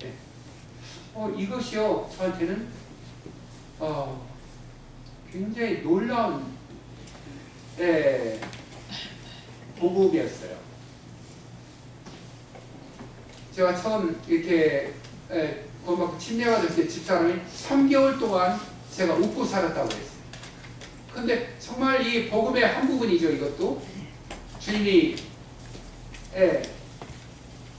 네. 이것이요 저한테는 굉장히 놀라운 복음이었어요. 제가 처음 이렇게 구원받고 침례받을 때 집사람이 3개월 동안 제가 웃고 살았다고 했어요. 근데 정말 이 복음의 한 부분이죠. 이것도 주님이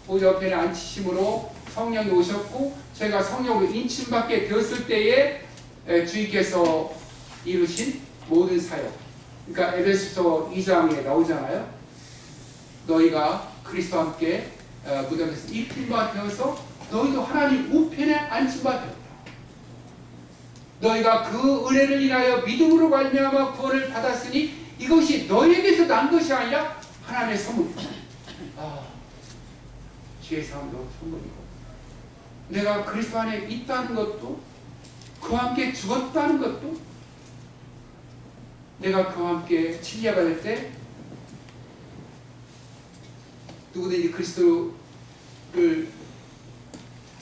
보좌편에 앉히심으로 성령이 오셨고 저희가 성령으로 인침받게 되었을 때에 주님께서 이루신 모든 사역, 그러니까 에베소서 2장에 나오잖아요. 너희가 그리스도와 함께 무덤에서 입힌바 되어서 너희도 하나님 우편에 앉힌바 되었다. 너희가 그 은혜를 인하여 믿음으로 말미암아 구원을 받았으니 이것이 너희에게서 난 것이 아니라 하나님의 선물이다. 주의 사람도 선물이고 내가 그리스도 안에 있다는 것도 그와 함께 죽었다는 것도 내가 그와 함께 침례받을 때 누구든지 그리스도와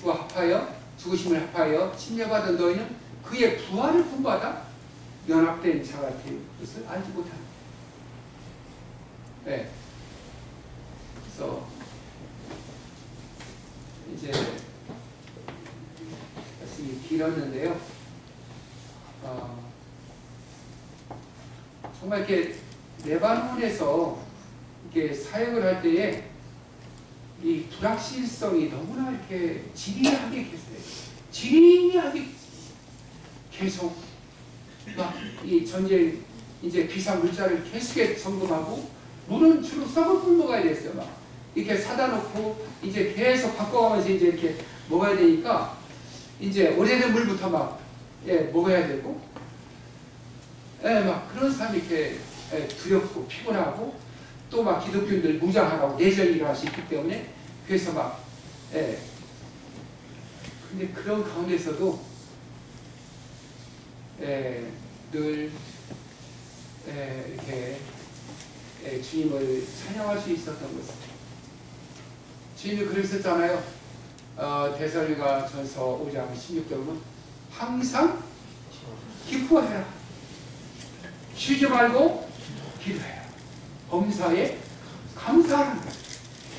합하여 죽으심을 합하여 침례받은 너희는 그의 부활을 본받아 연합된 자가 된 것을 알지 못한다. 네. 그래서 이제 말씀이 길었는데요. 정말 이렇게 레바논에서 이렇게 사역을 할 때에 이 불확실성이 너무나 이렇게 지리하게 계세요. 지리하게 계속 막 이 전쟁 이제 비상 물자를 계속 점검하고 물은 주로 썩은 물 먹어야 됐어요. 막 이렇게 사다 놓고 이제 계속 바꿔가면서 이제 이렇게 먹어야 되니까 이제 오래된 물부터 막 먹어야 되고 막 그런 사람이 이렇게 두렵고 피곤하고 또 막 기독교인들 무장하라고 내전이 일어날 수 있기 때문에 그래서 막 근데 그런 가운데서도 늘 이렇게 주님을 찬양할 수 있었던 것은 주님이 그러셨잖아요. 데살로니가 전서 5장 16절은 항상 기뻐해라. 쉬지 말고 기도해라. 범사에 감사하는 것.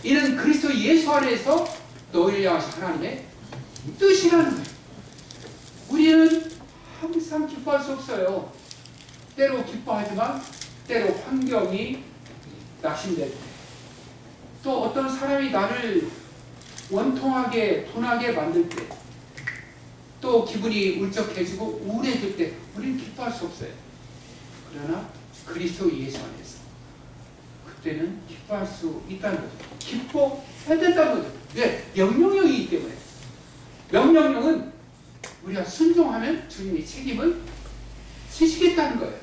이는 그리스도 예수 안에서 너희를 향하신 하나님의 뜻이라는 거예요. 우리는 항상 기뻐할 수 없어요. 때로 기뻐하지만 때로 환경이 낙심될 때, 또 어떤 사람이 나를 원통하게 분하게 만들 때, 또 기분이 울적해지고 우울해질 때 우리는 기뻐할 수 없어요. 그러나 그리스도 예수 안에서 그때는 기뻐할 수 있다는 거죠. 기뻐해야 된다는 거죠. 왜? 명령형이기 때문에. 명령형은 우리가 순종하면 주님이 책임을 지시겠다는 거예요.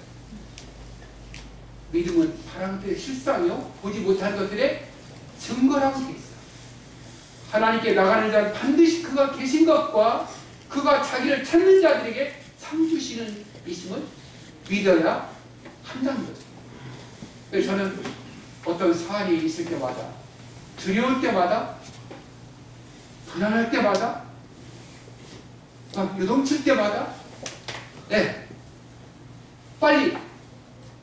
믿음은 바라는 것들의 실상이요 보지 못한 것들의 증거라고 되어 있어요. 하나님께 나가는 자는 반드시 그가 계신 것과 그가 자기를 찾는 자들에게 상 주시는 이심을 믿어야 한다는 거죠. 그래서 저는 어떤 사안이 있을 때마다, 두려울 때마다, 불안할 때마다, 막 요동칠 때마다 빨리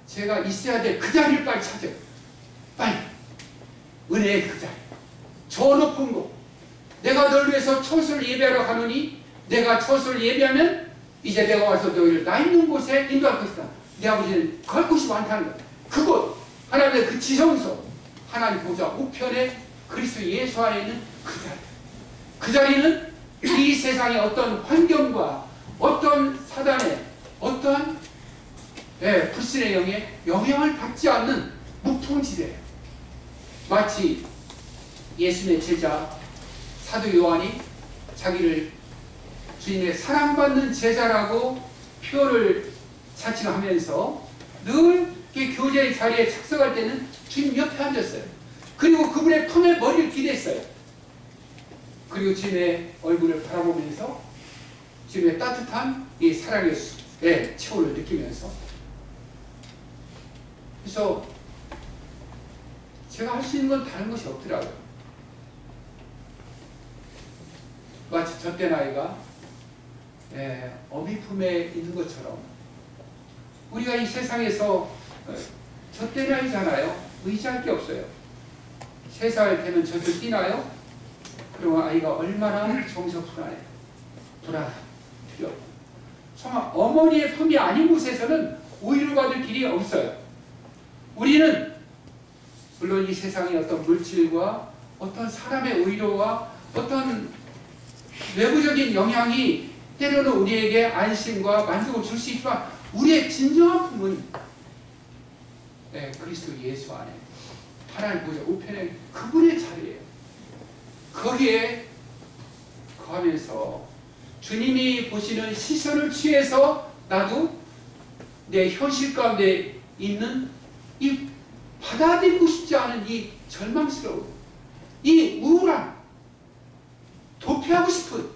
제가 있어야 될 그 자리를 빨리 찾아요. 빨리 은혜의 그 자리, 저 높은 곳, 내가 널 위해서 처소를 예배하러 가노니 내가 처소를 예배하면 이제 내가 와서 너희를 나 있는 곳에 인도할 것이다. 내 아버지는 갈 곳이 많다는 것. 그곳 하나님의 그 지성소, 하나님 보좌 우편에 그리스도 예수 안에 있는 그 자리. 그 자리는 이 세상의 어떤 환경과 어떤 사단의 어떠한 불신의 영에 영향을 받지 않는 무풍지대예요. 마치 예수님의 제자 사도 요한이 자기를 주님의 사랑받는 제자라고 표현을 자칭하면서 늘 이렇게 교제의 자리에 착석할 때는 주님 옆에 앉았어요. 그리고 그분의 품에 머리를 기댔어요. 그리고 주님의 얼굴을 바라보면서 주님의 따뜻한 이 사랑의 체온을 느끼면서, 그래서 제가 할 수 있는 건 다른 것이 없더라고요. 마치 젖된 아이가 어미 품에 있는 것처럼 우리가 이 세상에서 젖된 아이잖아요. 의지할 게 없어요. 3살 되면 젖을 띠나요? 그러면 아이가 얼마나 정서 불안하고 두려워. 정말 어머니의 품이 아닌 곳에서는 위로받을 길이 없어요. 우리는 물론 이 세상의 어떤 물질과 어떤 사람의 위로와 어떤 외부적인 영향이 때로는 우리에게 안심과 만족을 줄 수 있지만 우리의 진정한 품은 그리스도 예수 안에 하나님 보좌 우편에 그분의 자리예요. 거기에 거하면서 주님이 보시는 시선을 취해서 나도 내 현실 가운데 있는 이 받아들이고 싶지 않은 이 절망스러운 이 우울함 도피하고 싶은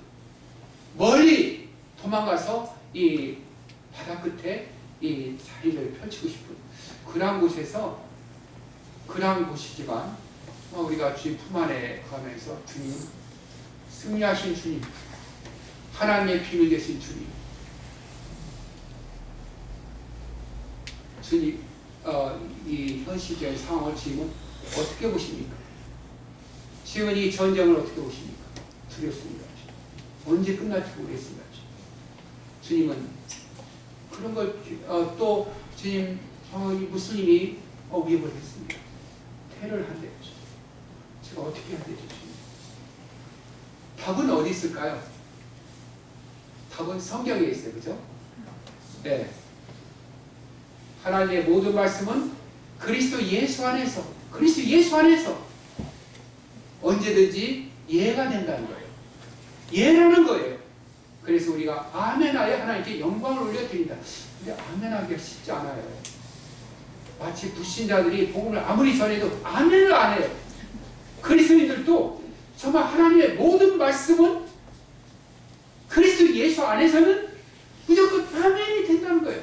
멀리 도망가서 이 바다 끝에 이 자리를 펼치고 싶은 그러한 곳에서 그러한 곳이지만 우리가 주님 품 안에 가면서 주님 승리하신 주님 하나님의 비밀 되신 주님 주님 이 현실적인 상황을 주님은 어떻게 보십니까? 주님은 이 전쟁을 어떻게 보십니까? 두렵습니다. 언제 끝날지 모르겠습니다. 주님은 그런 걸 또 주님 이 무슬림이 위협을 했습니다. 테러를 한대요. 제가 어떻게 해야 되죠? 주님? 답은 어디 있을까요? 답은 성경에 있어요. 그죠? 네. 하나님의 모든 말씀은 그리스도 예수 안에서 언제든지 예가 된다는 거예요. 예라는 거예요. 그래서 우리가 아멘하여 하나님께 영광을 올려드린다. 근데 아멘하기가 쉽지 않아요. 마치 불신자들이 복음을 아무리 전해도 아멘을 안 해요. 그리스도인들도 정말 하나님의 모든 말씀은 그리스도 예수 안에서는 무조건 아멘이 된다는 거예요.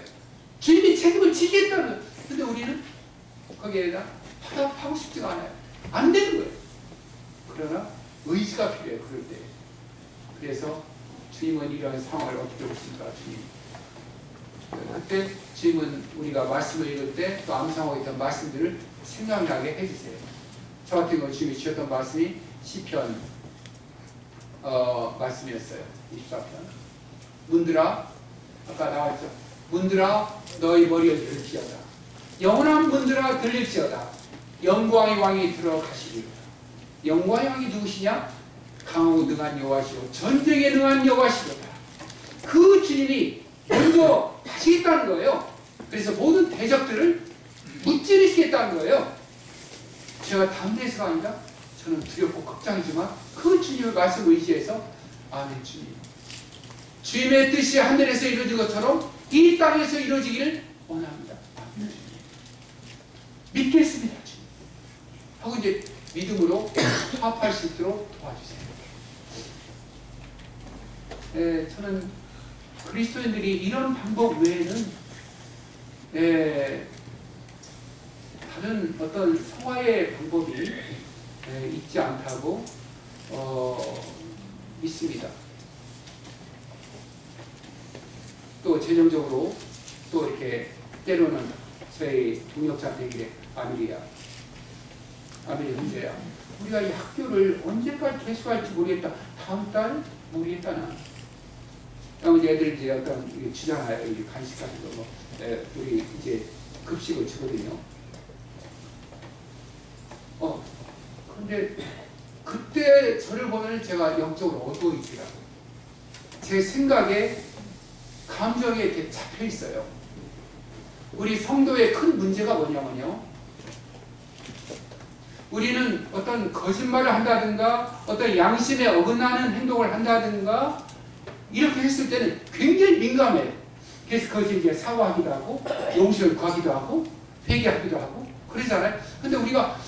주님이 책임을 지겠다는 거예요. 근데 우리는 거기에다 파답하고 싶지가 않아요. 안 되는 거예요. 그러나 의지가 필요해요. 그럴 때. 그래서 주님은 이런 상황을 어떻게 보십니까? 주님. 그때 주님은 우리가 말씀을 읽을 때 또 암송하고 있던 말씀들을 생각나게 해주세요. 저 같은 경우 주님이 주셨던 말씀이 시편 말씀이었어요. 24편. 문들아, 아까 나왔죠. 문들아 너희 머리에 들을지어다. 영원한 문들아 들릴지어다. 영광의 왕이 들어가시리로다. 영광의 왕이 누구시냐? 강하고 능한 여호와시오 전쟁에 능한 여호와시로다. 그 주님이 먼저 가시겠다는 거예요. 그래서 모든 대적들을 무찌르시겠다는 거예요. 제가 담대해서가 아니라 저는 두렵고 걱정이지만 그 주님의 말씀을 의지해서 아멘 주님. 주님의 뜻이 하늘에서 이루어진 것처럼 이 땅에서 이루어지기를 원합니다. 아멘 주님. 믿겠습니다 주님. 하고 이제 믿음으로 화합할 수 있도록 도와주세요. 저는 그리스도인들이 이런 방법 외에는 다른 어떤 성화의 방법이 있지 않다고 믿습니다. 또 재정적으로 또 이렇게 때로는 저희 동역자한테 이래 아밀리아 형제야 우리가 이 학교를 언제까지 계속할지 모르겠다. 다음 달 모르겠다나. 그러면 애들 이제 어떤 주잖아요. 간식 같은 거 뭐 우리 이제 급식을 주거든요. 근데 그때 저를 보면 제가 영적으로 어두워 있더라고요. 제 생각에 감정에 이렇게 잡혀 있어요. 우리 성도의 큰 문제가 뭐냐면요. 우리는 어떤 거짓말을 한다든가 어떤 양심에 어긋나는 행동을 한다든가 이렇게 했을 때는 굉장히 민감해요. 그래서 그것이 이제 사과하기도 하고 용서를 구하기도 하고 회개하기도 하고 그러잖아요. 근데 우리가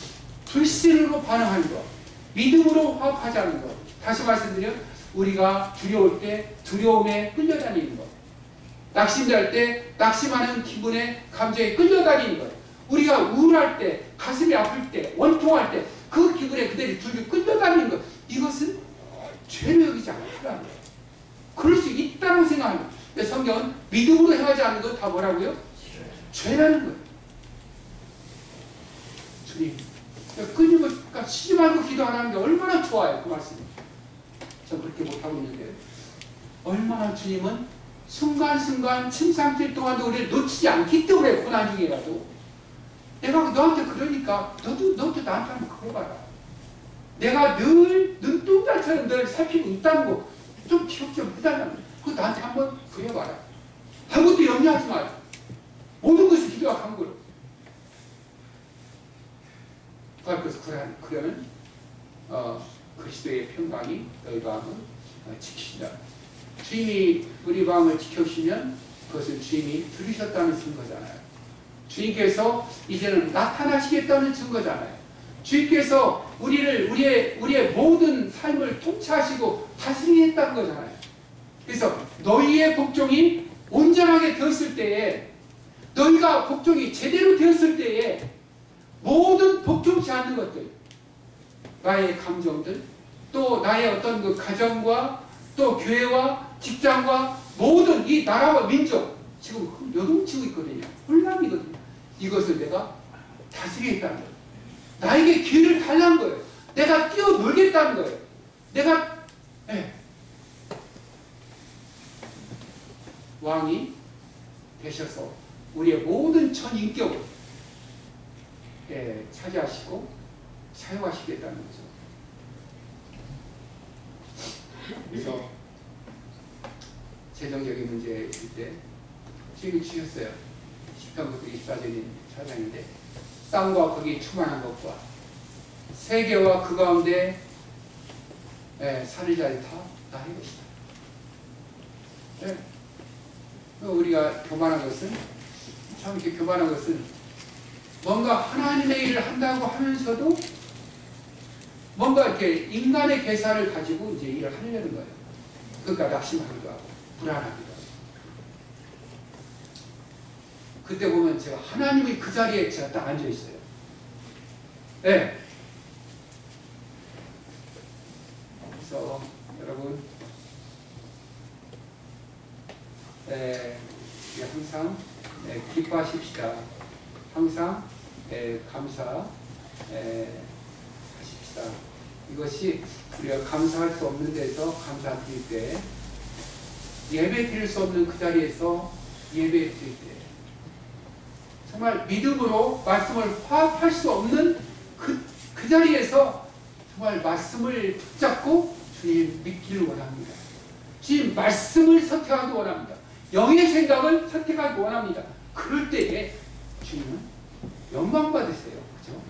불신으로 반응하는 것, 믿음으로 화합하자는 것. 다시 말씀드리면 우리가 두려울 때 두려움에 끌려다니는 것. 낙심될 때 낙심하는 기분에 감정에 끌려다니는 것. 우리가 우울할 때, 가슴이 아플 때, 원통할 때 그 기분에 그대로 줄줄 끌려다니는 것. 이것은 죄로 여기지 않아요. 하라는 거예요. 그럴 수 있다고 생각하는 거예요. 근데 성경은 믿음으로 행하지 않는 것 다 뭐라고요? 죄라는 거예요. 주님, 끊임없이 쉬지 말고 기도 안 하는 게 얼마나 좋아요. 그 말씀이. 전 그렇게 못하고 있는데 얼마나 주님은 순간순간 침상길 동안도 우리를 놓치지 않기 때문에 고난 중이라도 내가 너한테 그러니까 너도 나한테 한번 그거 봐라. 내가 늘 눈동자처럼 널 살피고 있다는 거 좀 기억 좀 해달라는 거야. 그거 나한테 한번 그려봐라. 아무것도 염려하지 마라. 모든 것을 기도가 간거로. 그래서 그러면 그리스도의 평강이 너희 마음을 지키시다. 주님이 우리 마음을 지켜주시면 그것은 주님이 들으셨다는 증거잖아요. 주님께서 이제는 나타나시겠다는 증거잖아요. 주님께서 우리의 모든 삶을 통치하시고 다스리겠다는 거잖아요. 그래서 너희의 복종이 온전하게 되었을 때에, 너희가 복종이 제대로 되었을 때에 모든 복종치 않는 것들, 나의 감정들, 또 나의 어떤 그 가정과 또 교회와 직장과 모든 이 나라와 민족, 지금 요동치고 있거든요. 혼란이거든요. 이것을 내가 다스리겠다는 거예요. 나에게 기회를 달라는 거예요. 내가 뛰어놀겠다는 거예요. 내가 왕이 되셔서 우리의 모든 전 인격을 차지하시고 사용하시겠다는 거죠. 그래서 재정적인 문제일 때 주님이 주셨어요. 10편부터 24절인 사장인데 땅과 거기 충만한 것과 세계와 그 가운데 사는 자리 다 나의 것이다. 우리가 교만한 것은, 참 이렇게 교만한 것은 뭔가 하나님의 일을 한다고 하면서도 뭔가 이렇게 인간의 계산을 가지고 이제 일을 하려는 거예요. 그러니까 낙심하기도 하고 불안하기도 하고. 그때 보면 제가 하나님의 그 자리에 제가 딱 앉아 있어요. 그래서 여러분, 항상 기뻐하십시다. 항상 감사하십시다. 이것이 우리가 감사할 수 없는 데서 감사드릴 때, 예배 드릴 수 없는 그 자리에서 예배 드릴 때, 정말 믿음으로 말씀을 화합할 수 없는 그 자리에서 정말 말씀을 붙잡고 주님 믿기를 원합니다. 주님 말씀을 선택하기 원합니다. 영의 생각을 선택하기 원합니다. 그럴 때에 주님은 영광 받으세요. 그죠?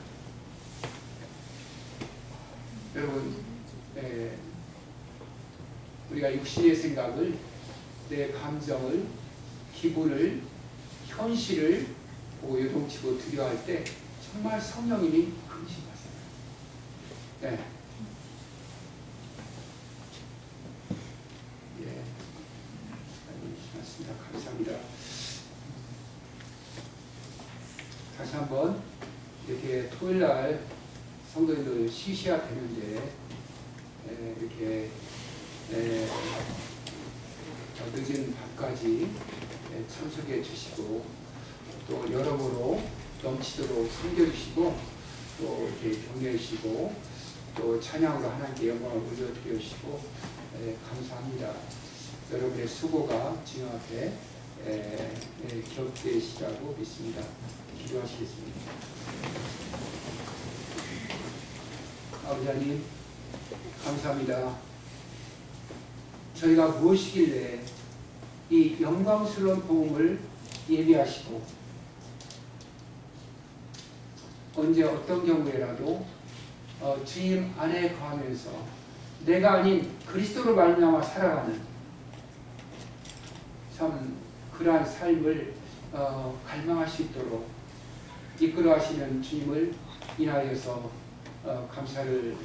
여러분, 우리가 육신의 생각을, 내 감정을, 기분을, 현실을 보고 요동치고 두려워할 때 정말 성령님이 근심하세요. 맞습니다. 감사합니다. 다시 한번 이렇게 토요일날 성도님들 시시가 되는데 이렇게 늦은 밤까지 참석해 주시고 또 여러모로 넘치도록 섬겨주시고 또 이렇게 격려해 주시고 또 찬양으로 하나님께 영광을 올려드려 주시고 감사합니다. 여러분의 수고가 주님 앞에 기억되시라고 믿습니다. 기도하시겠습니다. 아버지 하나님, 감사합니다. 저희가 무엇이길래 이 영광스러운 복음을 예비하시고 언제 어떤 경우에라도 주님 안에 거하면서 내가 아닌 그리스도로 말미암아 살아가는 참 그러한 삶을 갈망할 수 있도록 이끌어 하시는 주님을 인하여서 감사를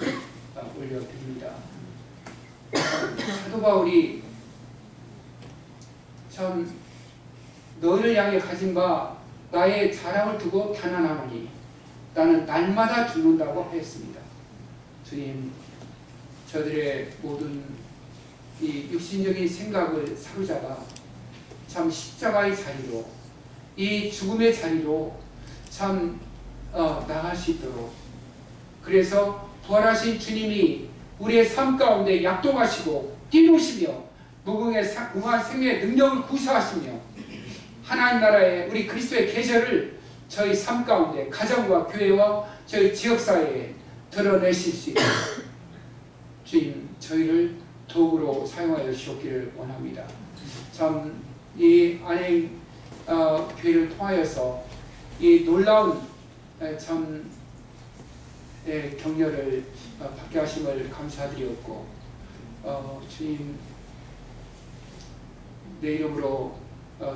올려드립니다. 사도 바울이 참 너희를 향해 가진 바 나의 자랑을 두고 단언하노니 나는 날마다 죽는다고 하였습니다. 주님, 저들의 모든 이 육신적인 생각을 사로잡아 참 십자가의 자리로, 이 죽음의 자리로 참 나갈 수 있도록, 그래서 부활하신 주님이 우리의 삶 가운데 약동하시고 뛰노시며 무궁한 생명의 능력을 구사하시며 하나님 나라의 우리 그리스도의 계절을 저희 삶 가운데 가정과 교회와 저희 지역사회에 드러내실 수 있도록 주님 저희를 도구로 사용하여 주시기를 원합니다. 참 이 안행 교회를 통하여서 이 놀라운 참 격려를 받게 하심을 감사드리었고, 주님 내 이름으로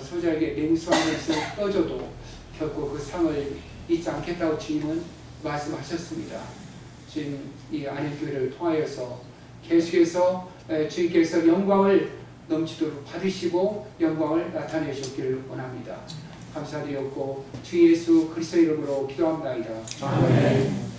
소자에게 맹수한 것을 떠줘도 결코 그 상을 잊지 않겠다고 주님은 말씀하셨습니다. 주님 이 안행교회를 통하여서 계속해서 주님께서 영광을 넘치도록 받으시고 영광을 나타내 주시기를 원합니다. 감사드렸고 주 예수 그리스도 이름으로 기도합니다. 아멘.